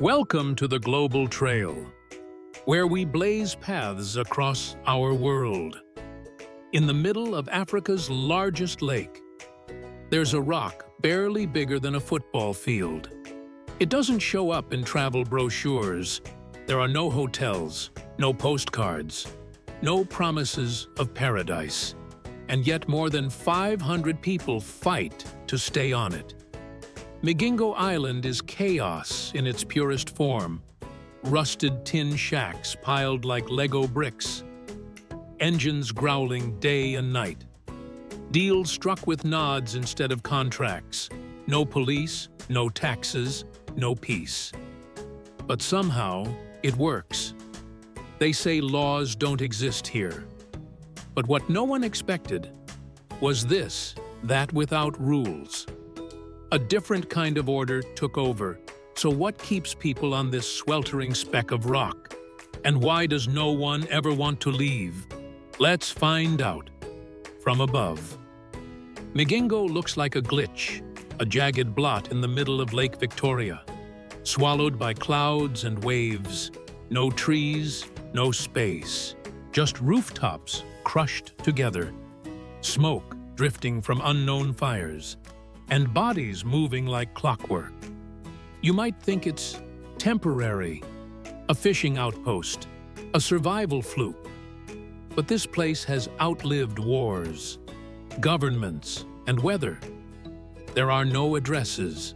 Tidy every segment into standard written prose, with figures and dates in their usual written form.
Welcome to the Global Trail, where we blaze paths across our world. In the middle of Africa's largest lake, there's a rock barely bigger than a football field. It doesn't show up in travel brochures. There are no hotels, no postcards, no promises of paradise. And yet more than 500 people fight to stay on it. Migingo Island is chaos in its purest form. Rusted tin shacks piled like Lego bricks. Engines growling day and night. Deals struck with nods instead of contracts. No police, no taxes, no peace. But somehow, it works. They say laws don't exist here. But what no one expected was that without rules. A different kind of order took over. So what keeps people on this sweltering speck of rock? And why does no one ever want to leave? Let's find out. From above. Migingo looks like a glitch, a jagged blot in the middle of Lake Victoria, swallowed by clouds and waves. No trees, no space, just rooftops crushed together, smoke drifting from unknown fires, and bodies moving like clockwork. You might think it's temporary, a fishing outpost, a survival fluke. But this place has outlived wars, governments, and weather. There are no addresses,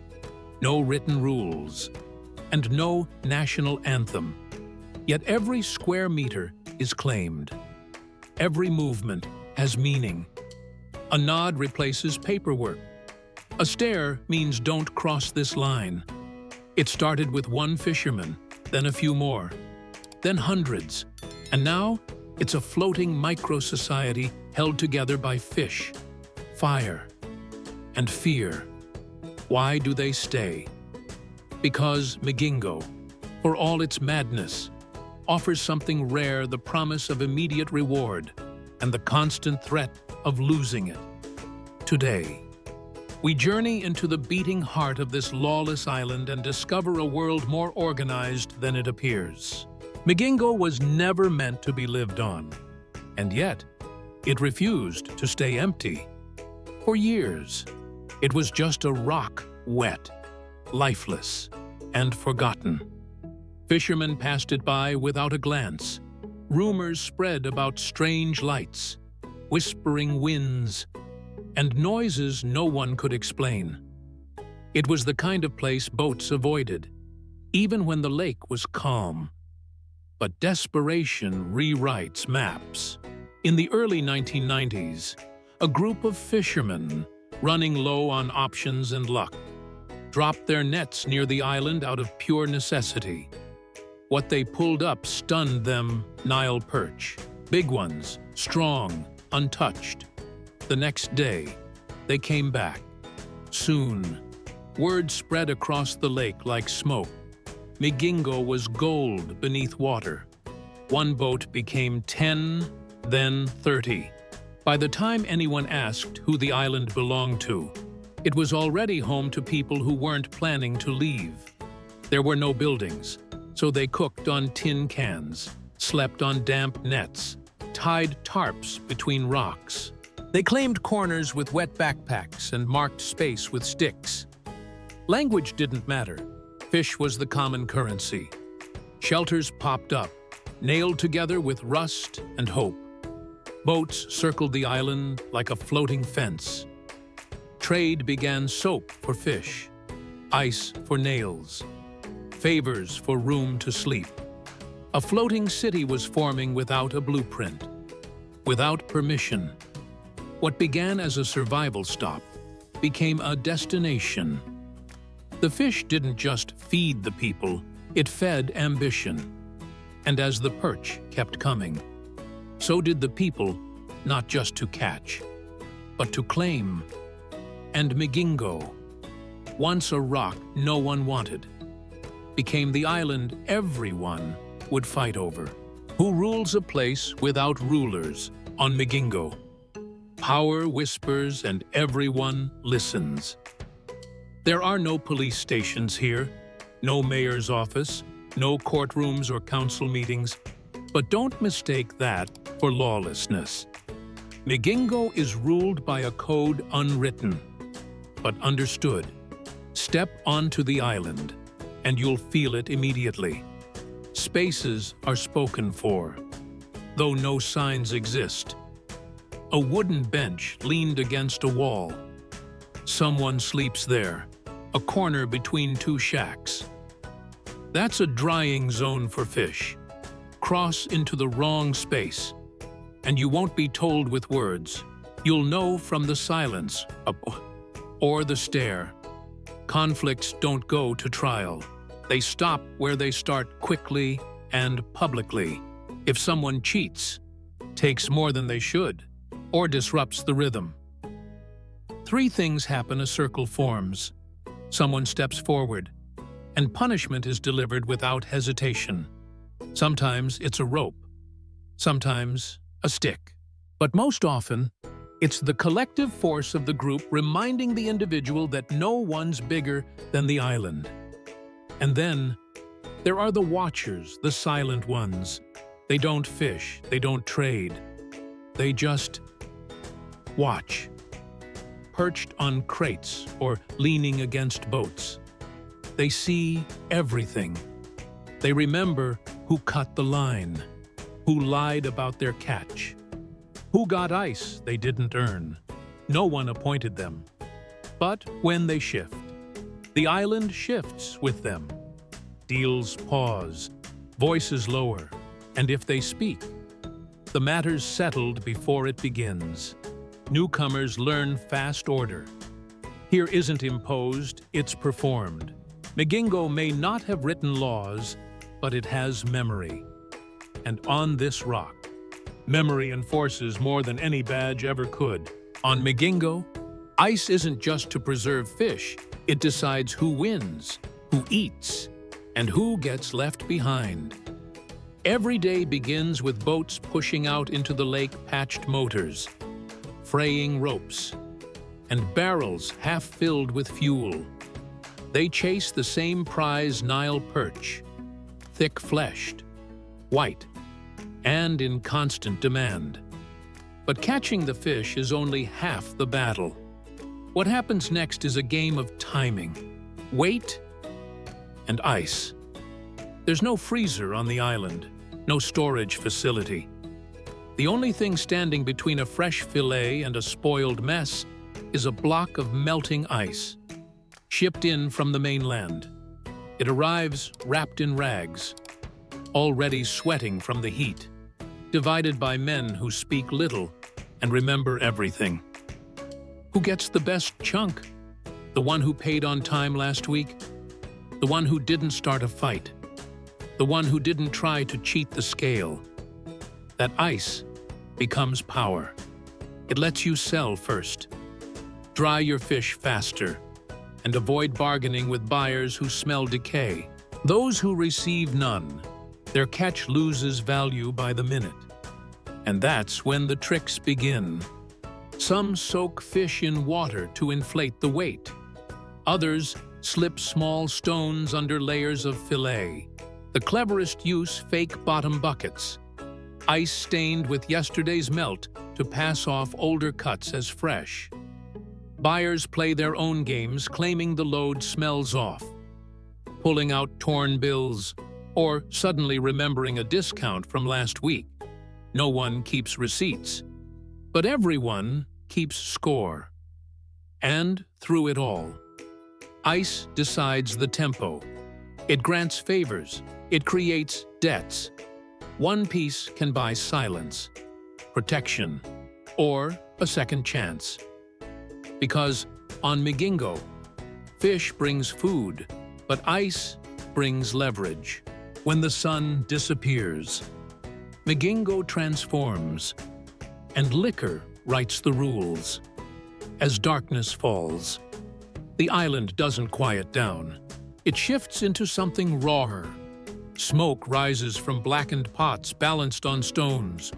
no written rules, and no national anthem. Yet every square meter is claimed. Every movement has meaning. A nod replaces paperwork. A stare means don't cross this line. It started with one fisherman, then a few more, then hundreds, and now it's a floating micro-society held together by fish, fire, and fear. Why do they stay? Because Migingo, for all its madness, offers something rare, the promise of immediate reward and the constant threat of losing it. Today, we journey into the beating heart of this lawless island and discover a world more organized than it appears. Migingo was never meant to be lived on, and yet it refused to stay empty. For years, it was just a rock, wet, lifeless, and forgotten. Fishermen passed it by without a glance. Rumors spread about strange lights, whispering winds, and noises no one could explain. It was the kind of place boats avoided, even when the lake was calm. But desperation rewrites maps. In the early 1990s, a group of fishermen, running low on options and luck, dropped their nets near the island out of pure necessity. What they pulled up stunned them: Nile perch, big ones, strong, untouched. The next day, they came back. Soon, word spread across the lake like smoke. Migingo was gold beneath water. One boat became 10, then 30. By the time anyone asked who the island belonged to, it was already home to people who weren't planning to leave. There were no buildings, so they cooked on tin cans, slept on damp nets, tied tarps between rocks. They claimed corners with wet backpacks and marked space with sticks. Language didn't matter. Fish was the common currency. Shelters popped up, nailed together with rust and hope. Boats circled the island like a floating fence. Trade began: soap for fish, ice for nails, favors for room to sleep. A floating city was forming without a blueprint, without permission. What began as a survival stop became a destination. The fish didn't just feed the people, it fed ambition. And as the perch kept coming, so did the people, not just to catch, but to claim. And Migingo, once a rock no one wanted, became the island everyone would fight over. Who rules a place without rulers on Migingo? Power whispers and everyone listens. There are no police stations here, No mayor's office, no courtrooms or council meetings, but don't mistake that for lawlessness. Migingo is ruled by a code unwritten, but understood. Step onto the island, and you'll feel it immediately. Spaces are spoken for, though no signs exist. A wooden bench leaned against a wall. Someone sleeps there, a corner between two shacks. That's a drying zone for fish. Cross into the wrong space, and you won't be told with words. You'll know from the silence or the stare. Conflicts don't go to trial. They stop where they start, quickly and publicly. If someone cheats, takes more than they should, or disrupts the rhythm. Three things happen: a circle forms. Someone steps forward, and punishment is delivered without hesitation. Sometimes it's a rope, sometimes a stick. But most often, it's the collective force of the group reminding the individual that no one's bigger than the island. And then, there are the watchers, the silent ones. They don't fish, they don't trade. They just watch, perched on crates or leaning against boats. They see everything. They remember who cut the line, who lied about their catch, who got ice they didn't earn. No one appointed them. But when they shift, the island shifts with them. Deals pause, voices lower, and if they speak, the matter's settled before it begins. Newcomers learn fast order. Here isn't imposed, it's performed. Migingo may not have written laws, but it has memory. And on this rock, memory enforces more than any badge ever could. On Migingo, ice isn't just to preserve fish, it decides who wins, who eats, and who gets left behind. Every day begins with boats pushing out into the lake, patched motors, fraying ropes, and barrels half filled with fuel. They chase the same prize, Nile perch, thick-fleshed, white, and in constant demand. But catching the fish is only half the battle. What happens next is a game of timing, weight, and ice. There's no freezer on the island, no storage facility. The only thing standing between a fresh fillet and a spoiled mess is a block of melting ice, shipped in from the mainland. It arrives wrapped in rags, already sweating from the heat, divided by men who speak little and remember everything. Who gets the best chunk? The one who paid on time last week? The one who didn't start a fight? The one who didn't try to cheat the scale? That ice becomes power. It lets you sell first, dry your fish faster, and avoid bargaining with buyers who smell decay. Those who receive none, their catch loses value by the minute. And that's when the tricks begin. Some soak fish in water to inflate the weight. Others slip small stones under layers of fillet. The cleverest use fake bottom buckets, ice stained with yesterday's melt to pass off older cuts as fresh. Buyers play their own games, claiming the load smells off, pulling out torn bills, or suddenly remembering a discount from last week. No one keeps receipts, but everyone keeps score. And through it all, ice decides the tempo. It grants favors. It creates debts. One piece can buy silence, protection, or a second chance. Because on Migingo, fish brings food, but ice brings leverage. When the sun disappears, Migingo transforms, and liquor writes the rules. As darkness falls, the island doesn't quiet down. It shifts into something rawer. Smoke rises from blackened pots balanced on stones.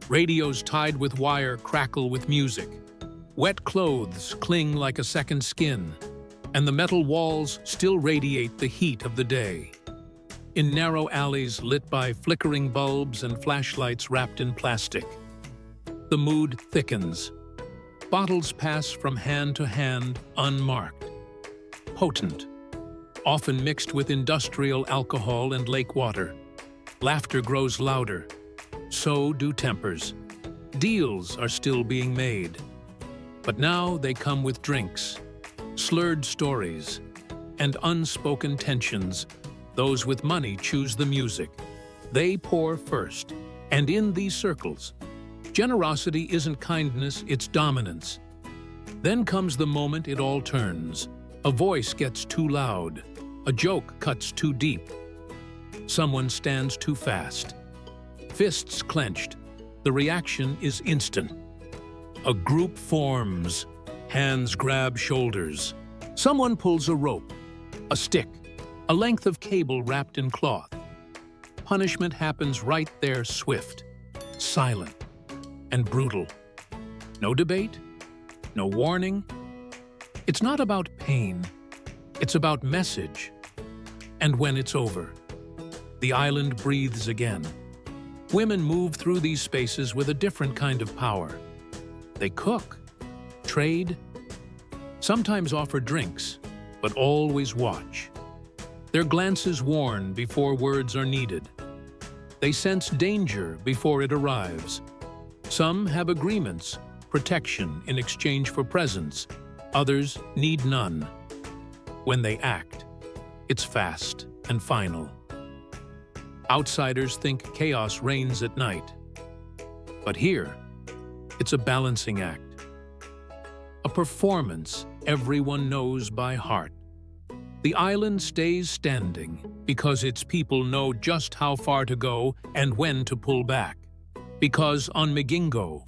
Radios tied with wire crackle with music. Wet clothes cling like a second skin. and the metal walls still radiate the heat of the day. In narrow alleys lit by flickering bulbs and flashlights wrapped in plastic, the mood thickens. Bottles pass from hand to hand unmarked. Potent, often mixed with industrial alcohol and lake water. Laughter grows louder. So do tempers. Deals are still being made. But now they come with drinks, slurred stories, and unspoken tensions. Those with money choose the music. They pour first. And in these circles, generosity isn't kindness, it's dominance. Then comes the moment it all turns. A voice gets too loud. A joke cuts too deep. Someone stands too fast. Fists clenched. The reaction is instant. A group forms. Hands grab shoulders. Someone pulls a rope, a stick, a length of cable wrapped in cloth. Punishment happens right there, swift, silent, and brutal. No debate, no warning. It's not about pain. It's about message. And when it's over, the island breathes again. Women move through these spaces with a different kind of power. They cook, trade, sometimes offer drinks, but always watch. Their glances warn before words are needed. They sense danger before it arrives. Some have agreements, protection in exchange for presence. Others need none. When they act, it's fast and final. Outsiders think chaos reigns at night. But here, it's a balancing act. A performance everyone knows by heart. The island stays standing because its people know just how far to go and when to pull back. Because on Migingo,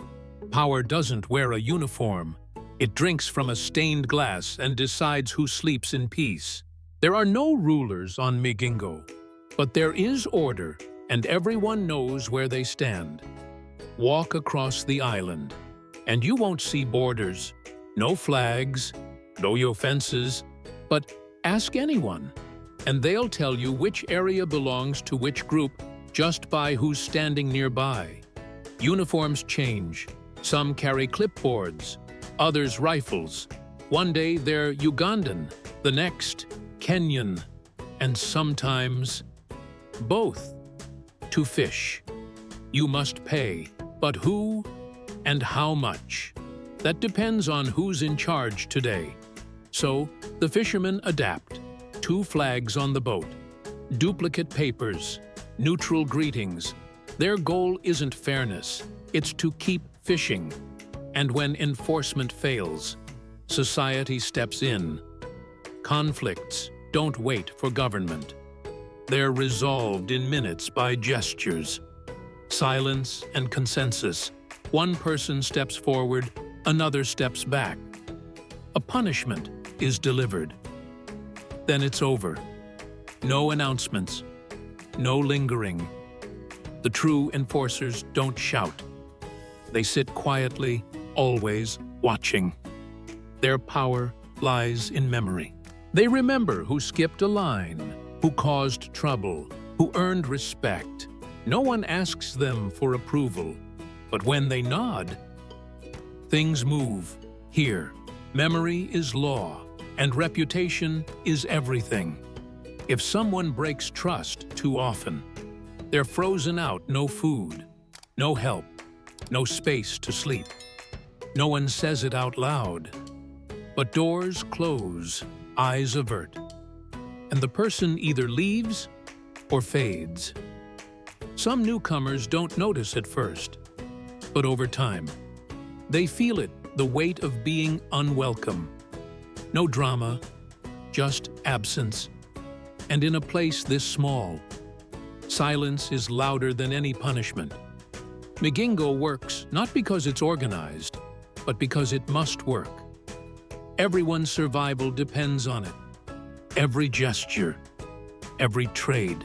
power doesn't wear a uniform. It drinks from a stained glass and decides who sleeps in peace. There are no rulers on Migingo, but there is order, and everyone knows where they stand. Walk across the island, and you won't see borders, no flags, no fences, but ask anyone, and they'll tell you which area belongs to which group just by who's standing nearby. Uniforms change. Some carry clipboards, others rifles. One day they're Ugandan, the next Kenyan, and sometimes both. To fish, you must pay, but who and how much? That depends on who's in charge today. So the fishermen adapt. 2 flags on the boat, duplicate papers, neutral greetings. Their goal isn't fairness, it's to keep fishing. And when enforcement fails, society steps in. Conflicts don't wait for government. They're resolved in minutes by gestures, silence and consensus. One person steps forward, another steps back. A punishment is delivered. Then it's over. No announcements, no lingering. The true enforcers don't shout. They sit quietly, always watching. Their power lies in memory. They remember who skipped a line, who caused trouble, who earned respect. No one asks them for approval, but when they nod, things move. Here, memory is law, and reputation is everything. If someone breaks trust too often, they're frozen out, no food, no help, no space to sleep. No one says it out loud, but doors close, eyes avert, and the person either leaves or fades. Some newcomers don't notice at first, but over time, they feel it, the weight of being unwelcome. No drama, just absence. And in a place this small, silence is louder than any punishment. Migingo works not because it's organized, but because it must work. Everyone's survival depends on it. Every gesture, every trade,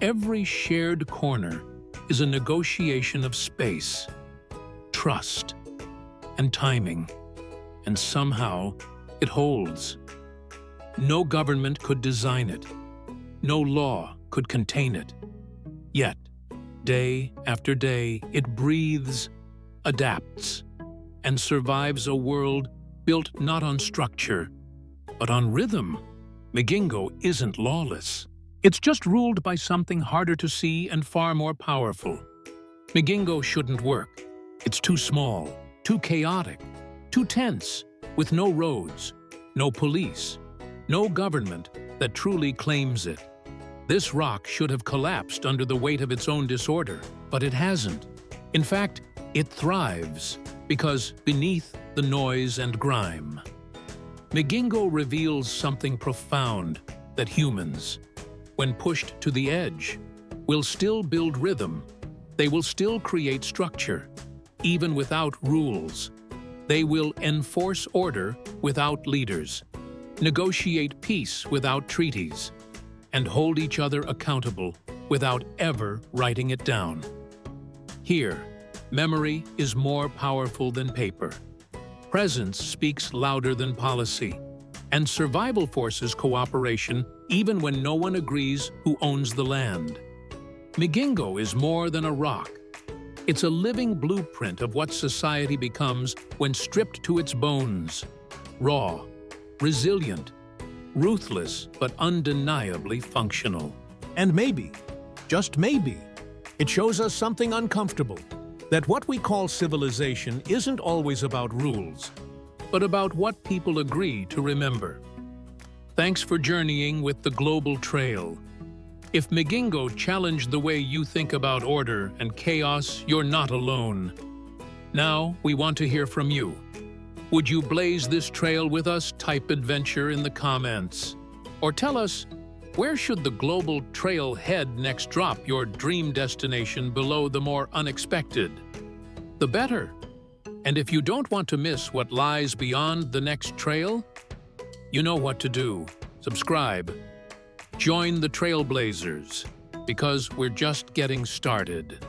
every shared corner is a negotiation of space, trust, and timing. And somehow, it holds. No government could design it. No law could contain it. Yet, day after day, it breathes, adapts, and survives a world built not on structure, but on rhythm. Migingo isn't lawless. It's just ruled by something harder to see and far more powerful. Migingo shouldn't work. It's too small, too chaotic, too tense, with no roads, no police, no government that truly claims it. This rock should have collapsed under the weight of its own disorder, but it hasn't. In fact, it thrives, because beneath the noise and grime, Migingo reveals something profound, that humans, when pushed to the edge, will still build rhythm. They will still create structure, even without rules. They will enforce order without leaders, negotiate peace without treaties, and hold each other accountable without ever writing it down. Here, memory is more powerful than paper. Presence speaks louder than policy, and survival forces cooperation even when no one agrees who owns the land. Migingo is more than a rock. It's a living blueprint of what society becomes when stripped to its bones. Raw, resilient, ruthless, but undeniably functional. And maybe, just maybe, it shows us something uncomfortable. That what we call civilization isn't always about rules, but about what people agree to remember. Thanks for journeying with the Global Trail. If Migingo challenged the way you think about order and chaos, you're not alone. Now, we want to hear from you. Would you blaze this trail with us? Type adventure in the comments. Or tell us, where should the Global Trail head next? Drop your dream destination below the more unexpected, the better. And if you don't want to miss what lies beyond the next trail, you know what to do. Subscribe. Join the Trailblazers, because we're just getting started.